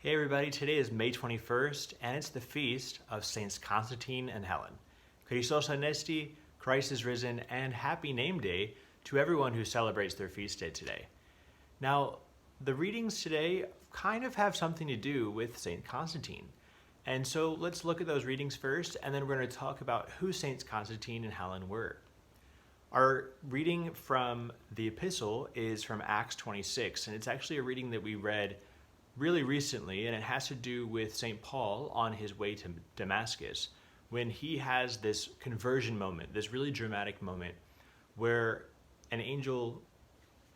Hey everybody, today is May 21st and it's the feast of Sts Constantine and Helen. Christos Anesti, Christ is risen, and Happy Nameday to everyone who celebrates their feast day today. Now, the readings today kind of have something to do with St. Constantine. And so let's look at those readings first, and then we're going to talk about who Saints Constantine and Helen were. Our reading from the epistle is from Acts 26, and it's actually a reading that we read really recently, and it has to do with St. Paul on his way to Damascus, when he has this conversion moment, this really dramatic moment, where an angel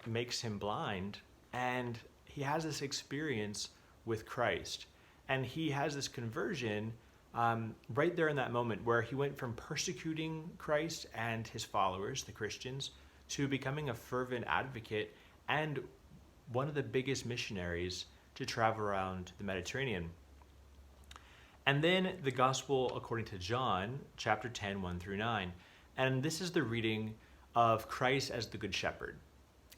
makes him blind, and he has this experience with Christ. And he has this conversion right there in that moment where he went from persecuting Christ and his followers, the Christians, to becoming a fervent advocate and one of the biggest missionaries to travel around the Mediterranean. And then the Gospel according to John, chapter 10, 1 through 9. And this is the reading of Christ as the Good Shepherd.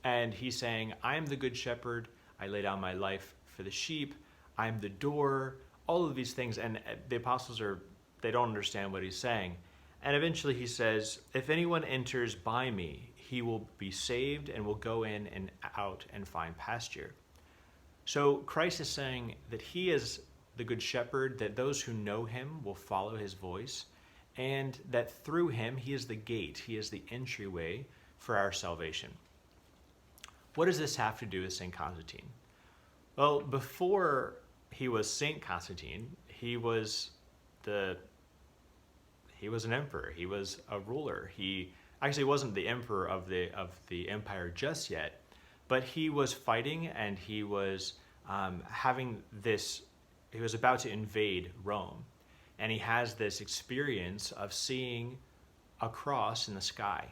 And he's saying, I am the Good Shepherd. I lay down my life for the sheep. I am the door. All of these things. And the apostles they don't understand what he's saying. And eventually he says, if anyone enters by me, he will be saved and will go in and out and find pasture. So Christ is saying that he is the Good Shepherd, that those who know him will follow his voice, and that through him he is the gate, he is the entryway for our salvation. What does this have to do with St. Constantine? Well, before he was St. Constantine, he was an emperor, he was a ruler. He actually wasn't the emperor of the empire just yet, but he was fighting, and he was he was about to invade Rome. And he has this experience of seeing a cross in the sky.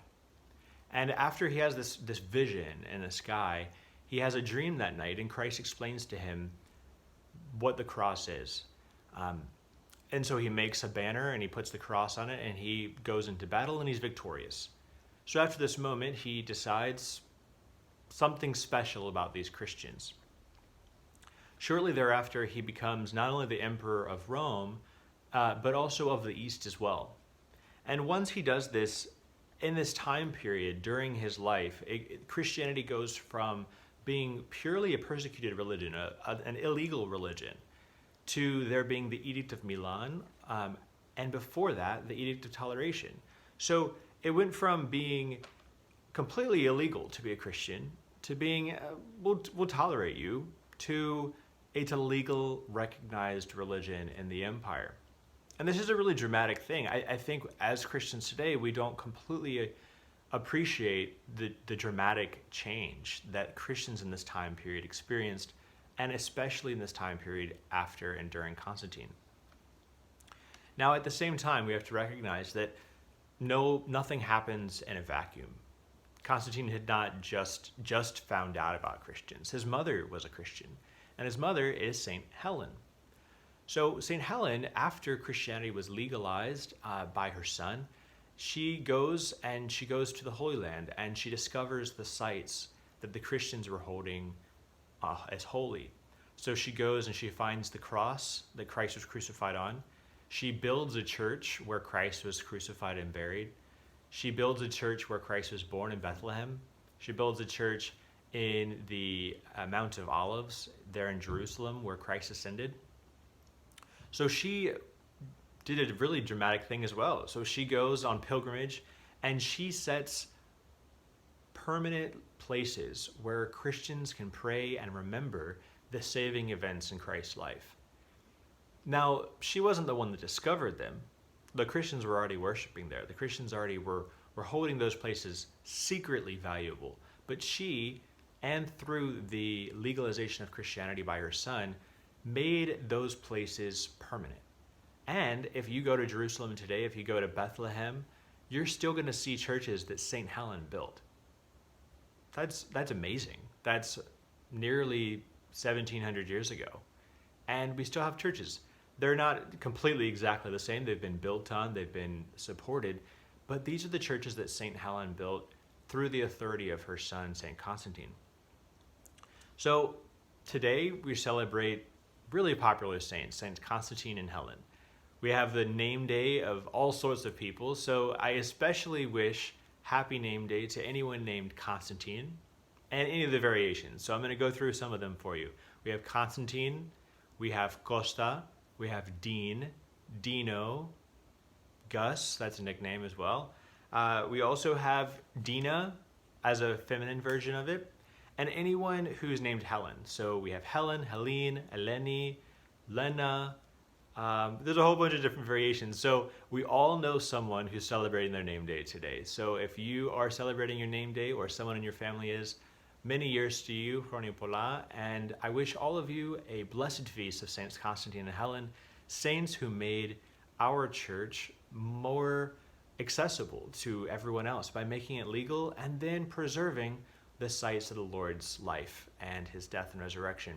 And after he has this vision in the sky, he has a dream that night, and Christ explains to him what the cross is. And so he makes a banner, and he puts the cross on it, and he goes into battle, and he's victorious. So after this moment, he decides something special about these Christians. Shortly thereafter, he becomes not only the emperor of Rome, but also of the East as well. And once he does this, in this time period during his life, Christianity goes from being purely a persecuted religion, an illegal religion, to there being the Edict of Milan, and before that, the Edict of Toleration. So it went from being completely illegal to be a Christian to being, we'll tolerate you, to a legal, recognized religion in the empire. And this is a really dramatic thing. I think as Christians today, we don't completely appreciate the dramatic change that Christians in this time period experienced, and especially in this time period after and during Constantine. Now, at the same time, we have to recognize that nothing happens in a vacuum. Constantine had not just found out about Christians. His mother was a Christian, and his mother is St. Helen. So St. Helen, after Christianity was legalized by her son, she goes to the Holy Land, and she discovers the sites that the Christians were holding as holy. So she goes and she finds the cross that Christ was crucified on. She builds a church where Christ was crucified and buried. She builds a church where Christ was born in Bethlehem. She builds a church in the Mount of Olives there in Jerusalem where Christ ascended. So she did a really dramatic thing as well. So she goes on pilgrimage, and she sets permanent places where Christians can pray and remember the saving events in Christ's life. Now, she wasn't the one that discovered them. The Christians were already worshiping there. The Christians already were holding those places secretly valuable. But she, and through the legalization of Christianity by her son, made those places permanent. And if you go to Jerusalem today, if you go to Bethlehem, you're still going to see churches that St. Helen built. That's amazing. That's nearly 1,700 years ago. And we still have churches. They're not completely exactly the same. They've been built on, they've been supported, but these are the churches that St. Helen built through the authority of her son, St. Constantine. So today we celebrate really popular saints, Saints Constantine and Helen. We have the name day of all sorts of people, so I especially wish Happy Nameday to anyone named Constantine and any of the variations. So I'm going to go through some of them for you. We have Constantine, we have Costa, we have Dean, Dino, Gus, that's a nickname as well. We also have Dina as a feminine version of it, and anyone who's named Helen. So we have Helen, Helene, Eleni, Lena. There's a whole bunch of different variations. So we all know someone who's celebrating their name day today. So if you are celebrating your name day or someone in your family is, many years to you, Hroni Pola, and I wish all of you a blessed feast of Saints Constantine and Helen, saints who made our church more accessible to everyone else by making it legal and then preserving the sites of the Lord's life and his death and resurrection.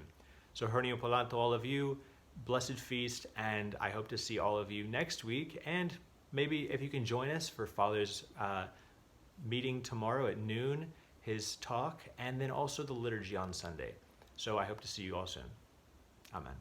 So Hroni Pola to all of you, blessed feast, and I hope to see all of you next week, and maybe if you can join us for Father's meeting tomorrow at noon, his talk, and then also the liturgy on Sunday. So I hope to see you all soon. Amen.